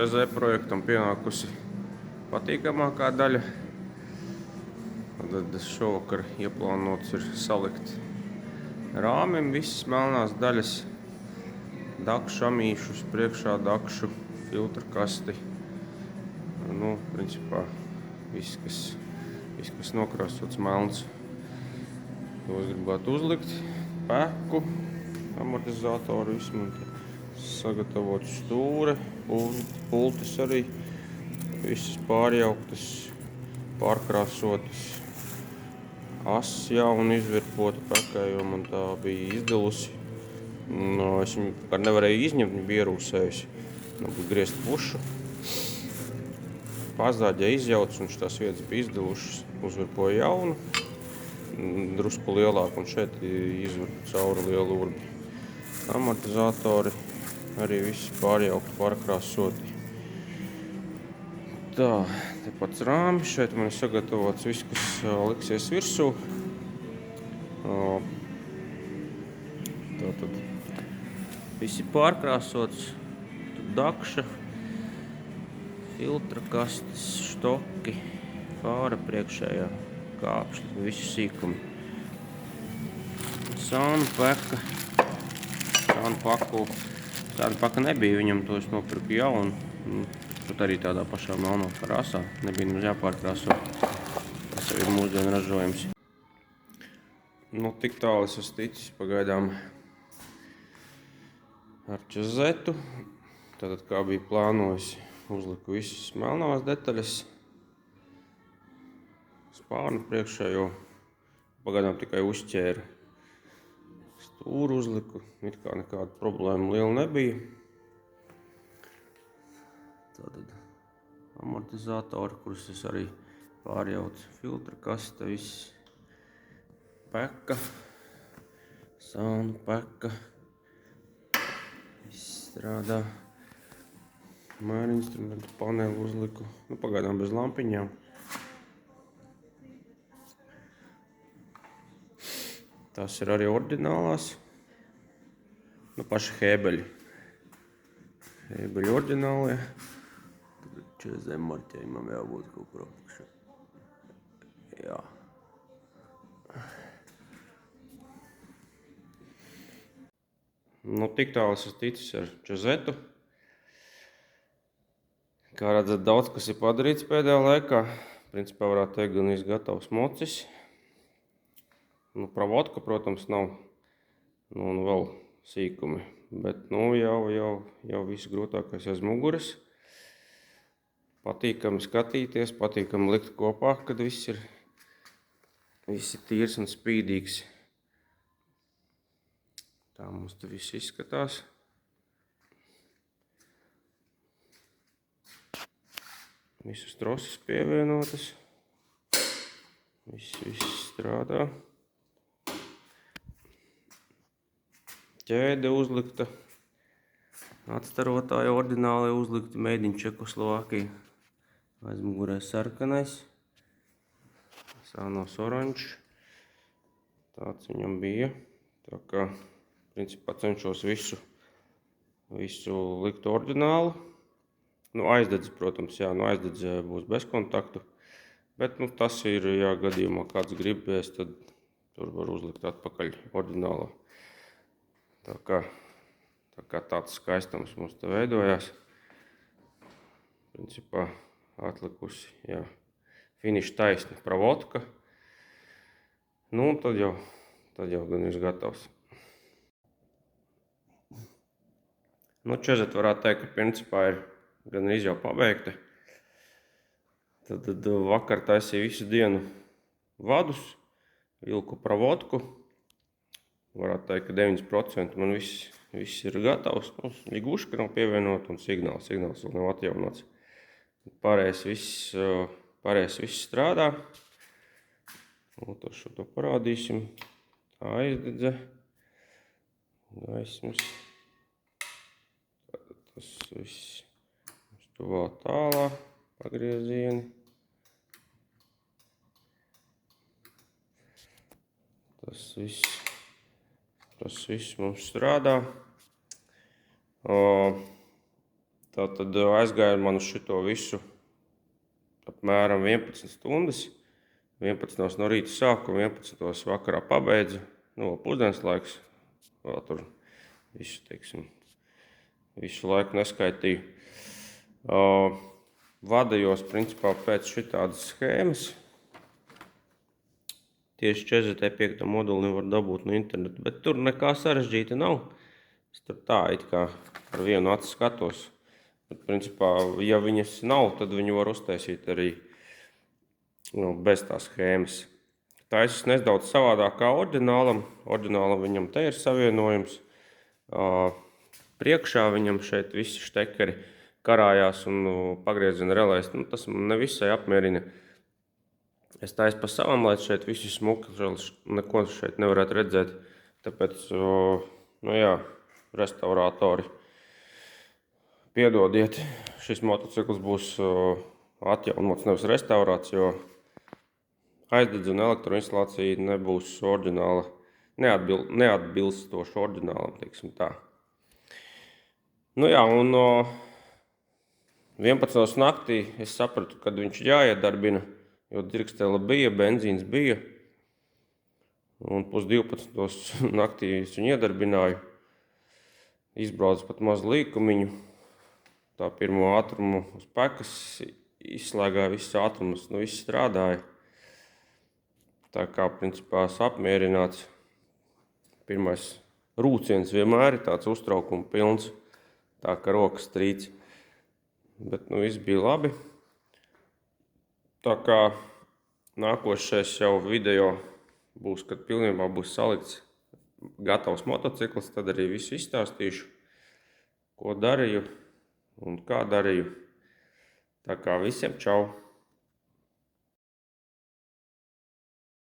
ČZ projektam pienākusi patīkamākā daļa. Tad šovakar ieplānots ir salikt rāmim visas melnās daļas, dakšu amīšus, priekšā dakšu, filtra kasti. Principā viss, kas nokrāsots melns. Tos gribētu uzlikt, peku, amortizatoru izmantot, sagatavot stūre, pultis arī, visas pārjauktas, pārkrāsotas, ass jaunu izvirpota pekai, jo man tā bija izdilusi. Es viņu nevarēju izņemt, viņa bija ierūsējusi, griezt pušu. Pazāģē izjauts, un tās vietas bija izdilušas, uzvirpoju jaunu, drusku lielāku, un šeit izvirpu cauri lielu urbi. Amortizatori arī visi pārjaukti, pārkrāsoti. Tā, te pats rāmis, šeit man ir sagatavots viss, kas liksies virsū. Tātad visi pārkrāsots, dakša, filtra kastes, štoki, fāra priekšējā, kāpšļi, visi sīkumi. Sānu peka. Sānu paka nebija, viņam to es nopirku jaunu. Tur arī tādā pašā melnā krāsā. Nebija nemaz jāpārkrāso. Tas jau ir mūsdienu ražojums. Tik tālu es esmu ticis pagaidām ar ČZ. Tātad, kā bija plānojis, uzliku visas melnās detaļas. Spārnu priekšējo pagaidām tikai uzķēru. Stūru uzliku, it kā nekāda problēma liela nebija. Tātad amortizatori, kurus es arī pārjaucu, filtra kaste, viss peka, sānu peka, viss strādā. Mēra instrumentu paneli uzliku, pagaidām bez lampiņām. Tās ir arī oriģinālās, paši hēbeļi. Hēbeļi oriģinālie. Tagad ČZ marķējumam jābūt kaut kur apakšā. Jā. Tik tālu es esmu ticis ar ČZ. Kā redzat, daudz kas ir padarīts pēdējā laikā. Principā varētu teikt, gan gatavs mocis. Provodka, protams, nav, un vēl sīkumi, bet, jau viss grūtākais aiz muguras. Patīkami skatīties, patīkami likt kopā, kad viss ir tīrs un spīdīgs. Tā mums te viss izskatās. Visas troses pievienotas. Viss strādā. Ķēde uzlikta, atstarotāji oriģināli uzlikti, made in Čekoslovākija. Aizmugurē sarkanais, sānos oranžs. Tāds viņam bija. Tā kā, principā, cenšos visu likt oriģinālu. Aizdedz, protams, aizdedz būs bez kontaktu. Bet, tas ir, gadījumā kāds gribēs, tad tur var uzlikt atpakaļ oriģinālo. Tā kā tāds skaistums mums te veidojās. Principā atlikusi, finiša taisna provodka. Tad jau gan ir gatavs. ČZ varētu teikt, ka principā ir gan jau pabeigta. Tad vakar taisīju visu dienu vadus, vilku provodku. Varētu teikt, ka 9% man viss ir gatavs. Ļiguška nav pievienota un signāls vēl nav atjaunots. Pārējais viss strādā. To parādīsim. Tā aizdedze. Gaismas. Tas viss. Tu vēl tālāk. Pagriezieni. Tas viss mums strādā. Tātad aizgāju man uz šito visu apmēram 11 stundas. 11 no rīta sāku, 11 vakarā pabeidzu. Nu, pusdienas laiks. Vēl tur visu, teiksim, visu laiku neskaitīju. Vadījos, principā, pēc šitādas schēmas. Tieši 4.5. moduli nevar dabūt no interneta, bet tur nekā sarežģīta nav. Es tur tā it kā ar vienu acu skatos. Bet, principā, ja viņas nav, tad viņu var uztaisīt arī bez tās schēmas. Taisas nedaudz savādāk kā oriģinālam. Oriģinālam viņam te ir savienojums. Priekšā viņam šeit visi štekeri karājās un pagrieziena relēs. Tas man nevisai apmierina. Es taisu pa savam, lai šeit visi smuki, neko šeit nevarētu redzēt. Tāpēc, restaurātori, piedodiet, šis motocikls būs atjaunots, nevis restaurāts, jo aizdedz un elektroinstalācija nebūs oriģināla, neatbilstoša oriģinālam, teiksim tā. Un 11 naktī es sapratu, kad viņš jāiedarbina, jo dirkstele bija, benzīns bija. Un 11 naktī es viņu iedarbināju. Izbraucu pat mazu līkumiņu. Tā pirmo ātrumu uz pekas izslēgāja visus ātrumus, viss strādāja. Tā kā, principā, apmierināts. Pirmais rūciens vienmēr ir tāds uztraukuma pilns, tā kā rokas trīc. Bet, viss bija labi. Tā kā nākošais jau video būs, kad pilnībā būs salikts gatavs motocikls, tad arī visu izstāstīšu, ko darīju un kā darīju. Tā kā visiem čau!